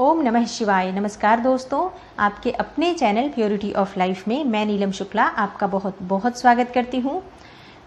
ओम नमः शिवाय। नमस्कार दोस्तों, आपके अपने चैनल प्योरिटी ऑफ लाइफ में मैं नीलम शुक्ला आपका बहुत बहुत स्वागत करती हूँ।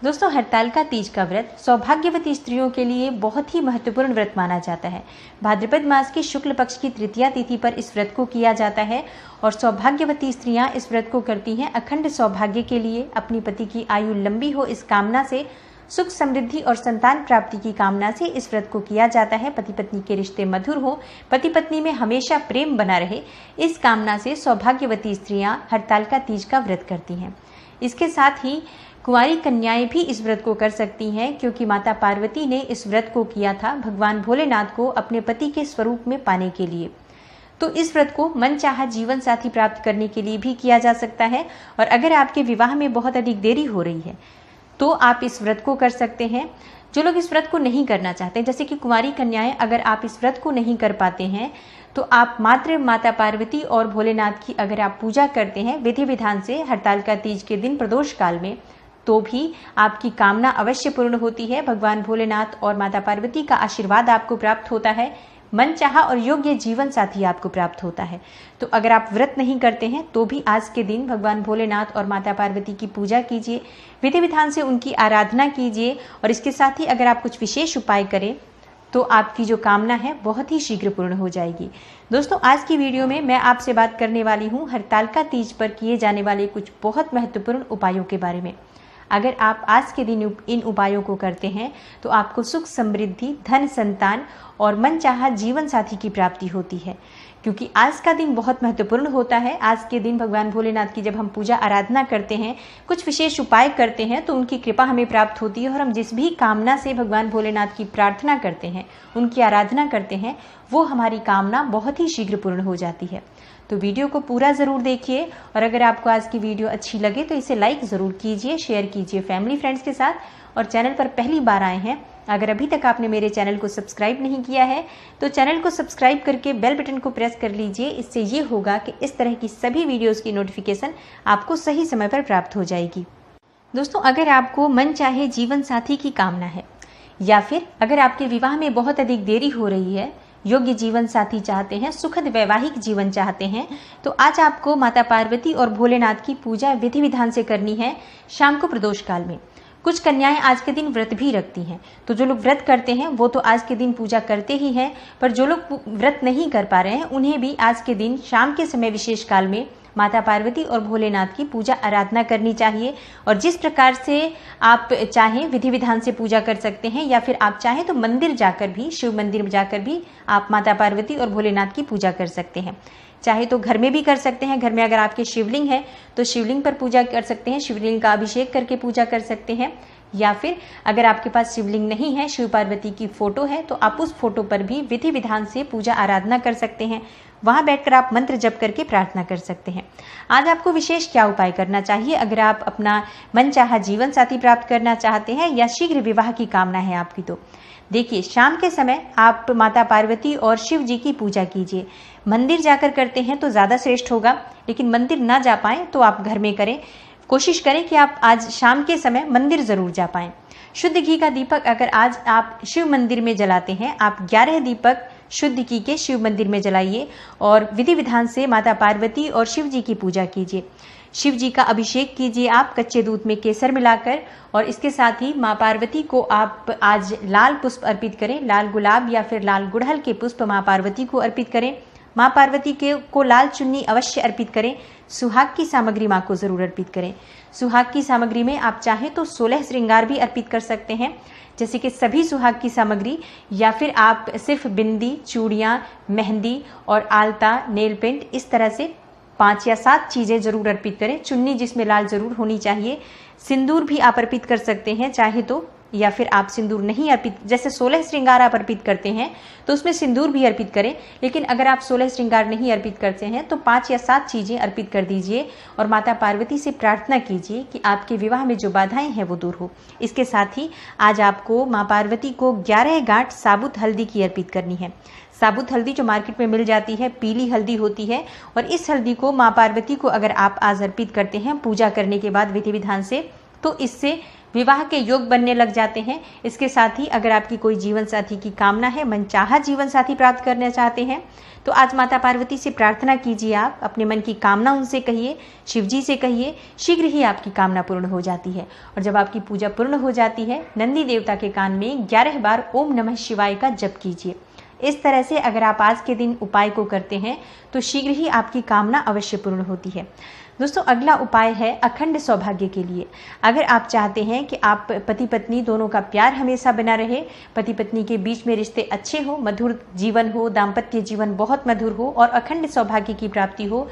दोस्तों, हरतालिका तीज का व्रत सौभाग्यवती स्त्रियों के लिए बहुत ही महत्वपूर्ण व्रत माना जाता है। भाद्रपद मास की शुक्ल पक्ष की तृतीया तिथि पर इस व्रत को किया जाता है और सौभाग्यवती स्त्रियां इस व्रत को करती हैं अखंड सौभाग्य के लिए, अपनी पति की आयु लंबी हो इस कामना से, सुख समृद्धि और संतान प्राप्ति की कामना से इस व्रत को किया जाता है। पति पत्नी के रिश्ते मधुर हो, पति पत्नी में हमेशा प्रेम बना रहे, इस कामना से सौभाग्यवती स्त्रियां हरतालिका तीज का व्रत करती हैं। इसके साथ ही कुंवारी कन्याएं भी इस व्रत को कर सकती हैं, क्योंकि माता पार्वती ने इस व्रत को किया था भगवान भोलेनाथ को अपने पति के स्वरूप में पाने के लिए। तो इस व्रत को मनचाहा जीवन साथी प्राप्त करने के लिए भी किया जा सकता है। और अगर आपके विवाह में बहुत अधिक देरी हो रही है तो आप इस व्रत को कर सकते हैं। जो लोग इस व्रत को नहीं करना चाहते, जैसे कि कुंवारी कन्याएं, अगर आप इस व्रत को नहीं कर पाते हैं तो आप मात्र माता पार्वती और भोलेनाथ की अगर आप पूजा करते हैं विधि विधान से हरतालिका तीज के दिन प्रदोष काल में, तो भी आपकी कामना अवश्य पूर्ण होती है। भगवान भोलेनाथ और माता पार्वती का आशीर्वाद आपको प्राप्त होता है, मनचाहा और योग्य जीवन साथी आपको प्राप्त होता है। तो अगर आप व्रत नहीं करते हैं तो भी आज के दिन भगवान भोलेनाथ और माता पार्वती की पूजा कीजिए, विधि विधान से उनकी आराधना कीजिए। और इसके साथ ही अगर आप कुछ विशेष उपाय करें तो आपकी जो कामना है बहुत ही शीघ्र पूर्ण हो जाएगी। दोस्तों, आज की वीडियो में मैं आपसे बात करने वाली हूँ हरतालिका तीज पर किए जाने वाले कुछ बहुत महत्वपूर्ण उपायों के बारे में। अगर आप आज के दिन इन उपायों को करते हैं तो आपको सुख समृद्धि, धन, संतान और मनचाहा जीवन साथी की प्राप्ति होती है। क्योंकि आज का दिन बहुत महत्वपूर्ण होता है। आज के दिन भगवान भोलेनाथ की जब हम पूजा आराधना करते हैं, कुछ विशेष उपाय करते हैं, तो उनकी कृपा हमें प्राप्त होती है और हम जिस भी कामना से भगवान भोलेनाथ की प्रार्थना करते हैं, उनकी आराधना करते हैं, वो हमारी कामना बहुत ही शीघ्र पूर्ण हो जाती है। तो वीडियो को पूरा ज़रूर देखिए और अगर आपको आज की वीडियो अच्छी लगे तो इसे लाइक ज़रूर कीजिए, शेयर कीजिए फैमिली फ्रेंड्स के साथ। और चैनल पर पहली बार आए हैं, अगर अभी तक आपने मेरे चैनल को सब्सक्राइब नहीं किया है तो चैनल को सब्सक्राइब करके बेल बटन को प्रेस कर लीजिए। इससे ये होगा कि इस तरह की सभी वीडियोज़ की नोटिफिकेशन आपको सही समय पर प्राप्त हो जाएगी। दोस्तों, अगर आपको मन चाहे जीवन साथी की कामना है या फिर अगर आपके विवाह में बहुत अधिक देरी हो रही है, योग्य जीवन साथी चाहते हैं, सुखद वैवाहिक जीवन चाहते हैं, तो आज आपको माता पार्वती और भोलेनाथ की पूजा विधि विधान से करनी है शाम को प्रदोष काल में। कुछ कन्याएं आज के दिन व्रत भी रखती हैं, तो जो लोग व्रत करते हैं वो तो आज के दिन पूजा करते ही हैं, पर जो लोग व्रत नहीं कर पा रहे हैं उन्हें भी आज के दिन शाम के समय विशेष काल में माता पार्वती और भोलेनाथ की पूजा आराधना करनी चाहिए। और जिस प्रकार से आप चाहें विधि विधान से पूजा कर सकते हैं, या फिर आप चाहें तो मंदिर जाकर भी, शिव मंदिर जाकर भी आप माता पार्वती और भोलेनाथ की पूजा कर सकते हैं। चाहे तो घर में भी कर सकते हैं, घर में अगर आपके शिवलिंग है तो शिवलिंग पर पूजा कर सकते हैं, शिवलिंग का अभिषेक करके पूजा कर सकते हैं। या फिर अगर आपके पास शिवलिंग नहीं है, शिव पार्वती की फोटो है, तो आप उस फोटो पर भी विधि विधान से पूजा आराधना कर सकते हैं। वहां बैठकर आप मंत्र जप करके प्रार्थना कर सकते हैं। आज आपको विशेष क्या उपाय करना चाहिए अगर आप अपना मनचाहा जीवन साथी प्राप्त करना चाहते हैं या शीघ्र विवाह की कामना है आपकी? तो देखिए, शाम के समय आप माता पार्वती और शिव जी की पूजा कीजिए। मंदिर जाकर करते हैं तो ज्यादा श्रेष्ठ होगा, लेकिन मंदिर ना जा पाए तो आप घर में करें। कोशिश करें कि आप आज शाम के समय मंदिर जरूर जा पाएं। शुद्ध घी का दीपक अगर आज आप शिव मंदिर में जलाते हैं, आप 11 दीपक शुद्ध घी के शिव मंदिर में जलाइए और विधि विधान से माता पार्वती और शिव जी की पूजा कीजिए। शिव जी का अभिषेक कीजिए आप कच्चे दूध में केसर मिलाकर। और इसके साथ ही माँ पार्वती को आप आज लाल पुष्प अर्पित करें, लाल गुलाब या फिर लाल गुड़हल के पुष्प माँ पार्वती को अर्पित करें। माँ पार्वती को लाल चुन्नी अवश्य अर्पित करें। सुहाग की सामग्री माँ को जरूर अर्पित करें। सुहाग की सामग्री में आप चाहें तो 16 श्रृंगार भी अर्पित कर सकते हैं, जैसे कि सभी सुहाग की सामग्री, या फिर आप सिर्फ बिंदी, चूड़ियाँ, मेहंदी और आलता, नेल पेंट, इस तरह से 5 या 7 चीजें जरूर अर्पित करें। चुन्नी जिसमें लाल जरूर होनी चाहिए। सिंदूर भी आप अर्पित कर सकते हैं चाहे तो, या फिर आप सिंदूर नहीं अर्पित, जैसे 16 श्रृंगार आप अर्पित करते हैं तो उसमें सिंदूर भी अर्पित करें। लेकिन अगर आप 16 श्रृंगार नहीं अर्पित करते हैं तो 5 या 7 चीजें अर्पित कर दीजिए और माता पार्वती से प्रार्थना कीजिए कि आपके विवाह में जो बाधाएं हैं वो दूर हो। इसके साथ ही आज आपको माँ पार्वती को 11 गांठ साबुत हल्दी की अर्पित करनी है। साबुत हल्दी जो मार्केट में मिल जाती है, पीली हल्दी होती है, और इस हल्दी को माँ पार्वती को अगर आप आज अर्पित करते हैं पूजा करने के बाद विधि विधान से, तो इससे विवाह के योग बनने लग जाते हैं। इसके साथ ही अगर आपकी कोई जीवन साथी की कामना है, मनचाहा जीवन साथी प्राप्त करना चाहते हैं, तो आज माता पार्वती से प्रार्थना कीजिए। आप अपने मन की कामना उनसे कहिए, शिव जी से कहिए, शीघ्र ही आपकी कामना पूर्ण हो जाती है। और जब आपकी पूजा पूर्ण हो जाती है, नंदी देवता के कान में 11 बार ओम नमः शिवाय का जप कीजिए। इस तरह से अगर आप आज के दिन उपाय को करते हैं तो शीघ्र ही आपकी कामना अवश्य पूर्ण होती है। दोस्तों, अगला उपाय है अखंड सौभाग्य के लिए। अगर आप चाहते हैं कि आप पति पत्नी दोनों का प्यार हमेशा बना रहे, पति पत्नी के बीच में रिश्ते अच्छे हो, मधुर जीवन हो, दाम्पत्य जीवन बहुत मधुर हो और अखंड सौभाग्य की प्राप्ति हो,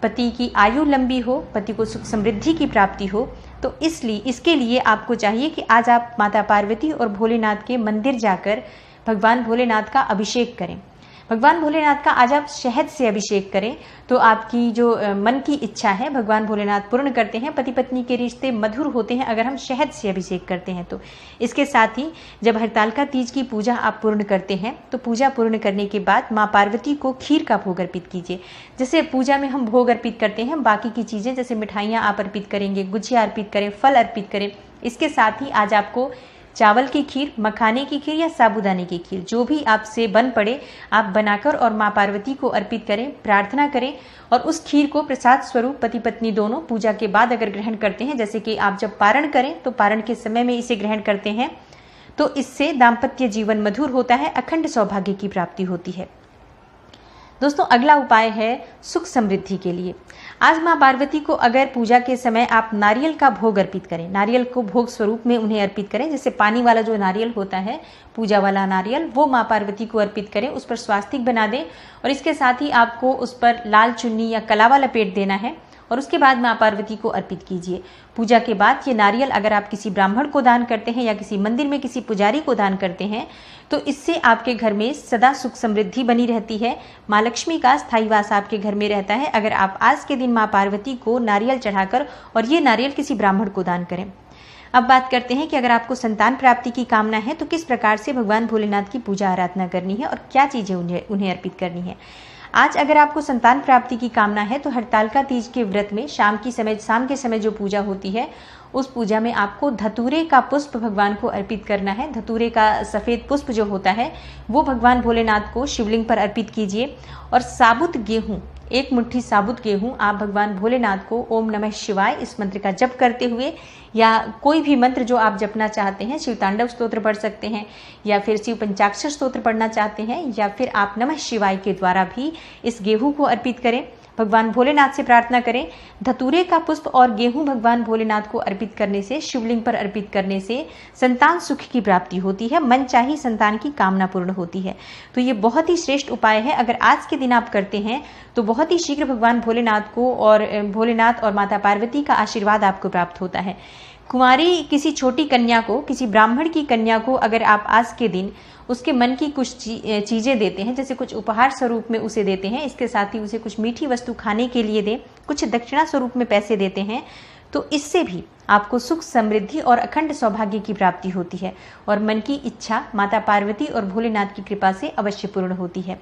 पति की आयु लंबी हो, पति को सुख समृद्धि की प्राप्ति हो, तो इसके लिए आपको चाहिए कि आज आप माता पार्वती और भोलेनाथ के मंदिर जाकर भगवान भोलेनाथ का अभिषेक करें। भगवान भोलेनाथ का आज आप शहद से अभिषेक करें तो आपकी जो मन की इच्छा है भगवान भोलेनाथ पूर्ण करते हैं। पति पत्नी के रिश्ते मधुर होते हैं अगर हम शहद से अभिषेक करते हैं तो। इसके साथ ही जब हरतालिका तीज की पूजा आप पूर्ण करते हैं तो पूजा पूर्ण करने के बाद माँ पार्वती को खीर का भोग अर्पित कीजिए। जैसे पूजा में हम भोग अर्पित करते हैं, बाकी की चीज़ें जैसे मिठाइयाँ आप अर्पित करेंगे, गुझिया अर्पित करें, फल अर्पित करें। इसके साथ ही आज आपको चावल की खीर, मखाने की खीर या साबूदाने की खीर, जो भी आपसे बन पड़े, आप बनाकर और माँ पार्वती को अर्पित करें, प्रार्थना करें। और उस खीर को प्रसाद स्वरूप पति पत्नी दोनों पूजा के बाद अगर ग्रहण करते हैं, जैसे कि आप जब पारण करें तो पारण के समय में इसे ग्रहण करते हैं, तो इससे दाम्पत्य जीवन मधुर होता है, अखंड सौभाग्य की प्राप्ति होती है। दोस्तों, अगला उपाय है सुख समृद्धि के लिए। आज माँ पार्वती को अगर पूजा के समय आप नारियल का भोग अर्पित करें, नारियल को भोग स्वरूप में उन्हें अर्पित करें, जैसे पानी वाला जो नारियल होता है, पूजा वाला नारियल, वो माँ पार्वती को अर्पित करें, उस पर स्वास्तिक बना दें और इसके साथ ही आपको उस पर लाल चुन्नी या कलावा लपेट देना है और उसके बाद माँ पार्वती को अर्पित कीजिए। पूजा के बाद ये नारियल अगर आप किसी ब्राह्मण को दान करते हैं या किसी मंदिर में किसी पुजारी को दान करते हैं तो इससे आपके घर में सदा सुख समृद्धि बनी रहती है, माँ लक्ष्मी का स्थायी वास आपके घर में रहता है। अगर आप आज के दिन माँ पार्वती को नारियल चढ़ाकर और ये नारियल किसी ब्राह्मण को दान करें। अब बात करते हैं कि अगर आपको संतान प्राप्ति की कामना है तो किस प्रकार से भगवान भोलेनाथ की पूजा आराधना करनी है और क्या चीज़ें उन्हें अर्पित करनी है। आज अगर आपको संतान प्राप्ति की कामना है तो हरतालिका तीज के व्रत में शाम के समय जो पूजा होती है उस पूजा में आपको धतूरे का पुष्प भगवान को अर्पित करना है। धतूरे का सफ़ेद पुष्प जो होता है वो भगवान भोलेनाथ को शिवलिंग पर अर्पित कीजिए और साबुत गेहूँ, 1 मुट्ठी साबुत गेहूँ आप भगवान भोलेनाथ को ओम नमः शिवाय इस मंत्र का जप करते हुए या कोई भी मंत्र जो आप जपना चाहते हैं, शिव तांडव स्तोत्र पढ़ सकते हैं या फिर शिव पंचाक्षर स्तोत्र पढ़ना चाहते हैं या फिर आप नमः शिवाय के द्वारा भी इस गेहूँ को अर्पित करें। भगवान भोलेनाथ से प्रार्थना करें। धतूरे का पुष्प और गेहूं भगवान भोलेनाथ को अर्पित करने से, शिवलिंग पर अर्पित करने से संतान सुख की प्राप्ति होती है, मनचाही संतान की कामना पूर्ण होती है। तो ये बहुत ही श्रेष्ठ उपाय है। अगर आज के दिन आप करते हैं तो बहुत ही शीघ्र भगवान भोलेनाथ और माता पार्वती का आशीर्वाद आपको प्राप्त होता है। कुंवारी किसी छोटी कन्या को, किसी ब्राह्मण की कन्या को अगर आप आज के दिन उसके मन की कुछ चीज़ें देते हैं, जैसे कुछ उपहार स्वरूप में उसे देते हैं, इसके साथ ही उसे कुछ मीठी वस्तु खाने के लिए दें, कुछ दक्षिणा स्वरूप में पैसे देते हैं, तो इससे भी आपको सुख समृद्धि और अखंड सौभाग्य की प्राप्ति होती है और मन की इच्छा माता पार्वती और भोलेनाथ की कृपा से अवश्य पूर्ण होती है।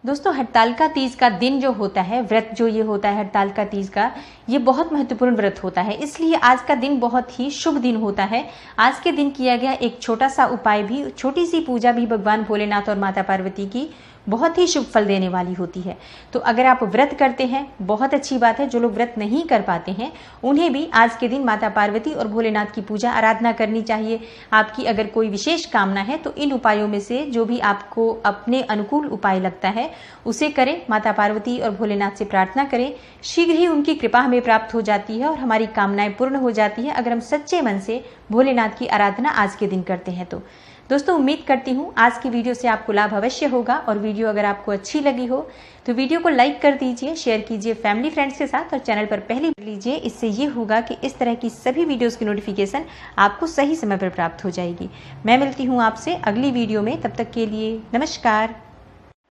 दोस्तों, हरतालिका तीज का दिन जो होता है, व्रत जो ये होता है हरतालिका तीज का, ये बहुत महत्वपूर्ण व्रत होता है, इसलिए आज का दिन बहुत ही शुभ दिन होता है। आज के दिन किया गया एक छोटा सा उपाय भी, छोटी सी पूजा भी भगवान भोलेनाथ और माता पार्वती की बहुत ही शुभ फल देने वाली होती है। तो अगर आप व्रत करते हैं बहुत अच्छी बात है, जो लोग व्रत नहीं कर पाते हैं उन्हें भी आज के दिन माता पार्वती और भोलेनाथ की पूजा आराधना करनी चाहिए। आपकी अगर कोई विशेष कामना है तो इन उपायों में से जो भी आपको अपने अनुकूल उपाय लगता है उसे करें, माता पार्वती और भोलेनाथ से प्रार्थना करें, शीघ्र ही उनकी कृपा हमें प्राप्त हो जाती है और हमारी कामनाएं पूर्ण हो जाती है अगर हम सच्चे मन से भोलेनाथ की आराधना आज के दिन करते हैं। तो दोस्तों, उम्मीद करती हूँ आज की वीडियो से आपको लाभ अवश्य होगा और वीडियो अगर आपको अच्छी लगी हो तो वीडियो को लाइक कर दीजिए, शेयर कीजिए फैमिली फ्रेंड्स के साथ और चैनल पर पहले लीजिए। इससे ये होगा कि इस तरह की सभी वीडियोस की नोटिफिकेशन आपको सही समय पर प्राप्त हो जाएगी। मैं मिलती हूँ आपसे अगली वीडियो में, तब तक के लिए नमस्कार।